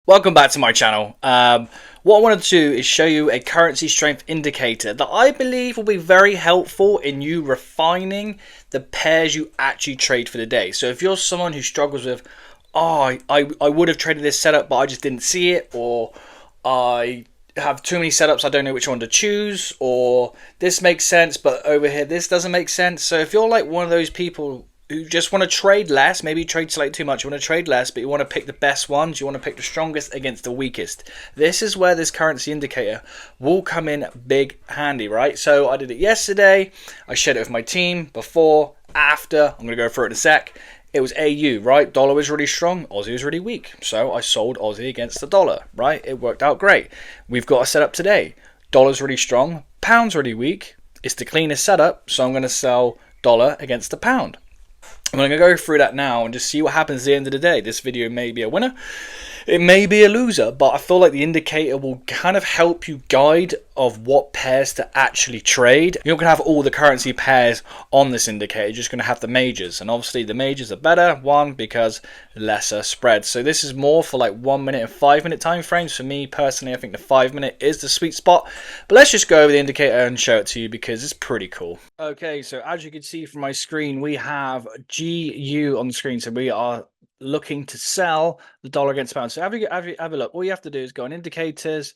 Welcome back to my channel. What I wanted to do is show you a currency strength indicator that I believe will be very helpful in you refining the pairs you actually trade for the day. So if you're someone who struggles with, I would have traded this setup but I just didn't see it, or I have too many setups, I don't know which one to choose, or this makes sense but over here this doesn't make sense. So if you're like one of those people who just want to trade less, maybe you trade slightly too much, you want to trade less, but you want to pick the best ones, you want to pick the strongest against the weakest. This is where this currency indicator will come in big handy, right? So I did it yesterday, I shared it with my team before, after, I'm going to go through it in a sec. It was AU, right? Dollar was really strong, Aussie was really weak. So I sold Aussie against the dollar, right? It worked out great. We've got a setup today. Dollar's really strong, pound's really weak. It's the cleanest setup, so I'm going to sell dollar against the pound. I'm going to go through that now and just see what happens at the end of the day. This video may be a winner, it may be a loser, but I feel like the indicator will kind of help you guide of what pairs to actually trade. You're not going to have all the currency pairs on this indicator, you're just going to have the majors, and obviously the majors are better, one, because lesser spreads. So this is more for like 1 minute and 5 minute time frames. For me personally, I think the 5 minute is the sweet spot, but let's just go over the indicator and show it to you because it's pretty cool. Okay, so as you can see from my screen, we have GU on the screen, so we are looking to sell the dollar against pound. So have a look. All you have to do is go on indicators,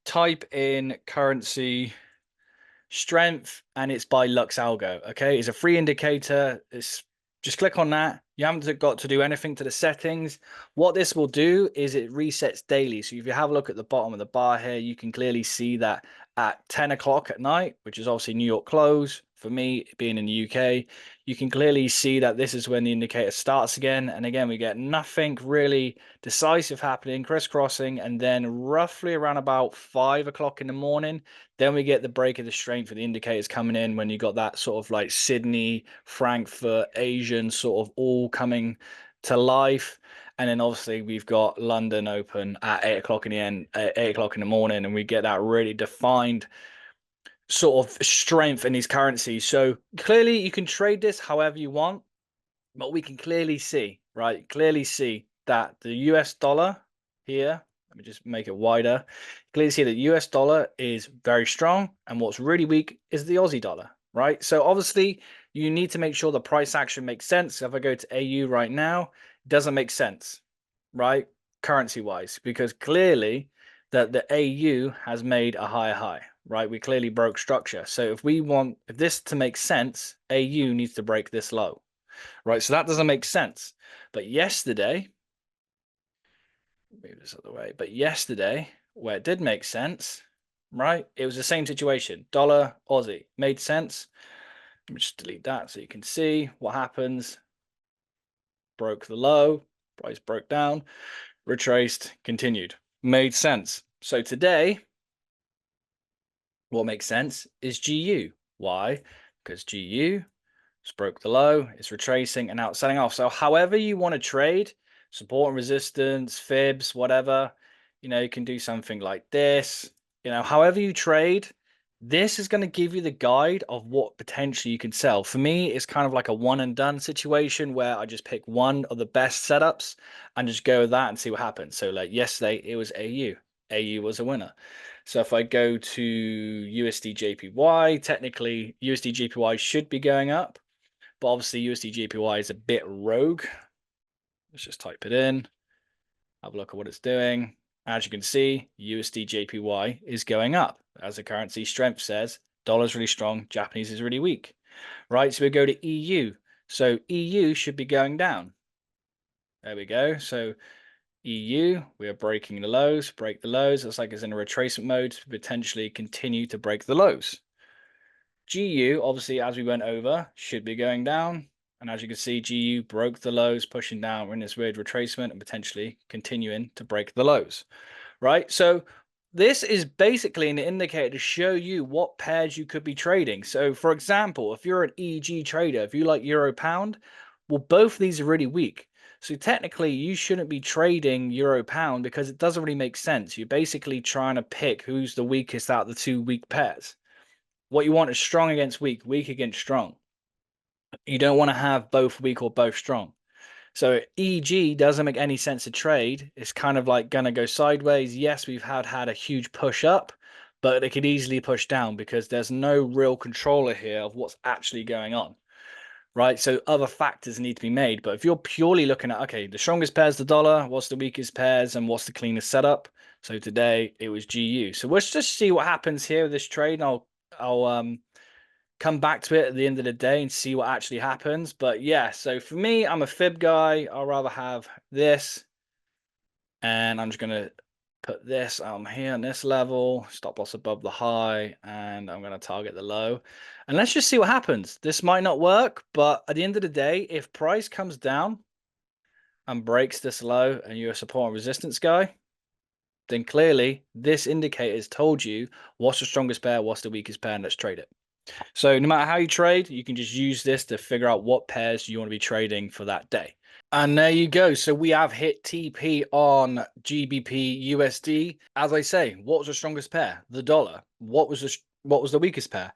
type in currency strength, and it's by Lux Algo. Okay, it's a free indicator. It's just click on that. You haven't got to do anything to the settings. What this will do is it resets daily. So if you have a look at the bottom of the bar here, you can clearly see that at 10 o'clock at night, which is obviously New York close, for me being in the UK, you can clearly see that this is when the indicator starts again. And again, we get nothing really decisive happening, crisscrossing, and then roughly around about 5 o'clock in the morning, then we get the break of the strength for the indicators coming in when you got that sort of like Sydney, Frankfurt, Asian sort of all coming to life. And then obviously we've got London open at 8 o'clock in the end, 8 o'clock in the morning, and we get that really defined sort of strength in these currencies. So clearly you can trade this however you want, but we can clearly see, right? Clearly see that the US dollar here, let me just make it wider. Clearly see that US dollar is very strong, and what's really weak is the Aussie dollar, right? So obviously you need to make sure the price action makes sense. So if I go to AU right now, it doesn't make sense, right? Currency wise, because clearly that the AU has made a higher high, right? We clearly broke structure. So if this to make sense, AU needs to break this low, right? So that doesn't make sense. But yesterday, move this other way, but yesterday, where it did make sense, right? It was the same situation. Dollar, Aussie, made sense. Let me just delete that so you can see what happens. Broke the low, price broke down, retraced, continued. Made sense. So today, what makes sense is GU. Why? Because GU broke the low, it's retracing, and now it's selling off. So however you want to trade, support and resistance, fibs, whatever, you can do something like this. However you trade, this is going to give you the guide of what potentially you can sell. For me, it's kind of like a one and done situation where I just pick one of the best setups and just go with that and see what happens. So like yesterday, it was AU. AU was a winner. So if I go to USD JPY, technically USD JPY should be going up, but obviously USD JPY is a bit rogue. Let's just type it in, have a look at what it's doing. As you can see, USD JPY is going up. As the currency strength says, dollar's really strong, Japanese is really weak. Right, so we go to EU. So EU should be going down. There we go. So EU, we are breaking the lows, break the lows. Looks like it's in a retracement mode to potentially continue to break the lows. GU, obviously, as we went over, should be going down. And as you can see, GU broke the lows, pushing down. We're in this weird retracement and potentially continuing to break the lows, right? So this is basically an indicator to show you what pairs you could be trading. So for example, if you're an EG trader, if you like Euro Pound, well, both of these are really weak. So technically you shouldn't be trading Euro Pound because it doesn't really make sense. You're basically trying to pick who's the weakest out of the two weak pairs. What you want is strong against weak, weak against strong. You don't want to have both weak or both strong. So EG doesn't make any sense to trade. It's kind of like gonna go sideways. Yes, we've had a huge push up, but it could easily push down because there's no real controller here of what's actually going on. Right, so other factors need to be made. But if you're purely looking at, okay, the strongest pair's the dollar, what's the weakest pairs, and what's the cleanest setup? So today it was GU. So let's just see what happens here with this trade. And I'll come back to it at the end of the day and see what actually happens. But yeah, so for me, I'm a fib guy. I'll rather have this, and I'm just gonna put this here on this level, stop loss above the high, and I'm going to target the low. And let's just see what happens. This might not work, but at the end of the day, if price comes down and breaks this low and you're a support and resistance guy, then clearly this indicator has told you what's the strongest pair, what's the weakest pair, and let's trade it. So no matter how you trade, you can just use this to figure out what pairs you want to be trading for that day. And there you go. So we have hit TP on GBP USD. As I say, what was the strongest pair? The dollar. What was the weakest pair?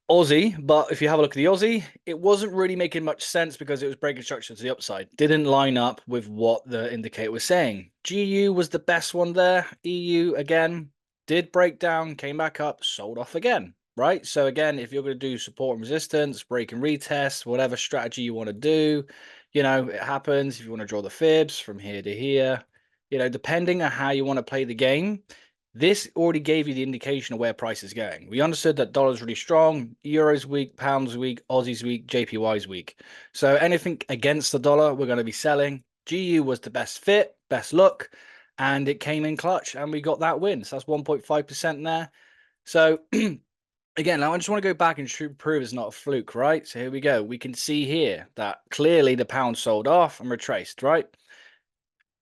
Aussie. But if you have a look at the Aussie, it wasn't really making much sense because it was breaking structure to the upside. Didn't line up with what the indicator was saying. GU was the best one there. EU again did break down, came back up, sold off again. Right. So again, if you're going to do support and resistance, break and retest, whatever strategy you want to do, you know, it happens. If you want to draw the fibs from here to here, you know, depending on how you want to play the game, this already gave you the indication of where price is going. We understood that dollar's really strong, euro's weak, pound's weak, Aussie's weak, JPY's weak. So anything against the dollar, we're going to be selling. GU was the best fit, best look, and it came in clutch, and we got that win. So that's 1.5% there. So again, now I just want to go back and prove it's not a fluke, right? So here we go. We can see here that clearly the pound sold off and retraced, right?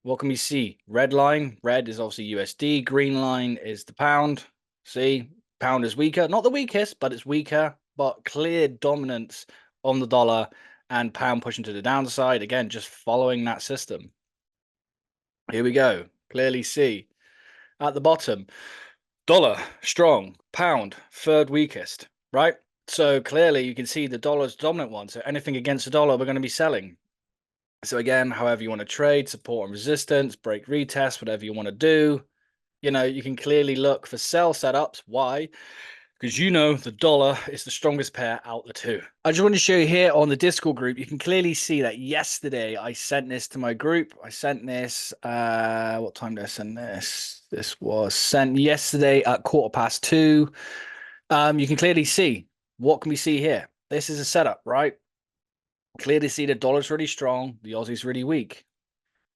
What can we see? Red line, red is obviously USD. Green line is the pound. See, pound is weaker. Not the weakest, but it's weaker. But clear dominance on the dollar and pound pushing to the downside. Again, just following that system. Here we go. Clearly see at the bottom. Dollar, strong, pound, third weakest, right? So clearly you can see the dollar's dominant one. So anything against the dollar, we're going to be selling. So again, however you want to trade, support and resistance, break retest, whatever you want to do, you know, you can clearly look for sell setups. Why? Because you know the dollar is the strongest pair out the two. I just want to show you here on the Discord group, you can clearly see that yesterday I sent this to my group. I sent this, what time did I send this? This was sent yesterday at 2:15. You can clearly see, what can we see here? This is a setup, right? Clearly see the dollar's really strong, the Aussie's really weak.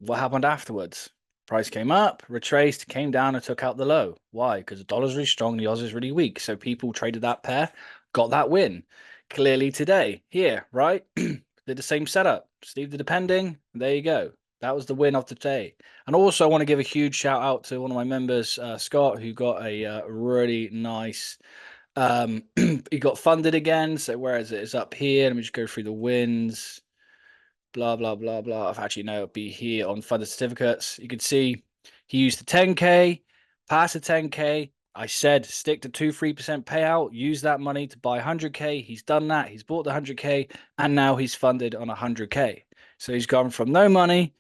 What happened afterwards? Price came up, retraced, came down and took out the low. Why? Because the dollar's really strong, the Aussie's really weak. So people traded that pair, got that win. Clearly today, here, right? Did the same setup. Steve the depending. There you go. That was the win of the day. And also I want to give a huge shout out to one of my members, Scott, who got a really nice he got funded again. So where is it? It's up here. Let me just go through the wins. Blah blah blah blah. I've actually no, it'll be here on funded certificates. You can see he used the 10k, passed the 10k. I said stick to 2-3% payout. Use that money to buy 100k. He's done that. He's bought the 100k, and now he's funded on 100k. So he's gone from no money,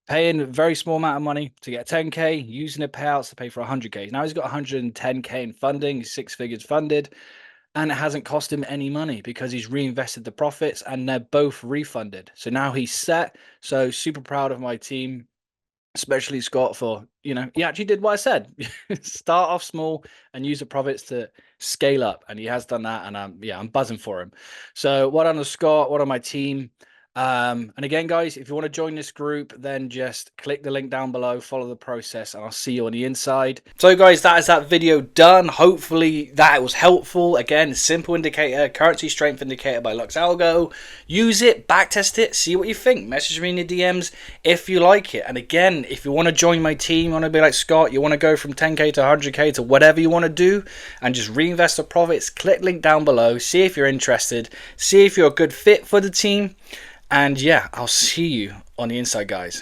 paying a very small amount of money to get 10k, using the payouts to pay for 100k. Now he's got 110k in funding. He's 6 figures funded, and it hasn't cost him any money because he's reinvested the profits and they're both refunded. So now he's set. So super proud of my team, especially Scott, for, you know, he actually did what I said. Start off small and use the profits to scale up, and he has done that, and I'm buzzing for him. So what on the Scott, what on my team. And again, guys, if you want to join this group, then just click the link down below, follow the process, and I'll see you on the inside. So guys, that is that video done. Hopefully that was helpful. Again, simple indicator, currency strength indicator by Lux Algo. Use it, backtest it, see what you think. Message me in the DMs if you like it. And again, if you want to join my team, you want to be like Scott, you want to go from 10k to 100k to whatever you want to do and just reinvest the profits, click link down below, see if you're interested, see if you're a good fit for the team. And yeah, I'll see you on the inside, guys.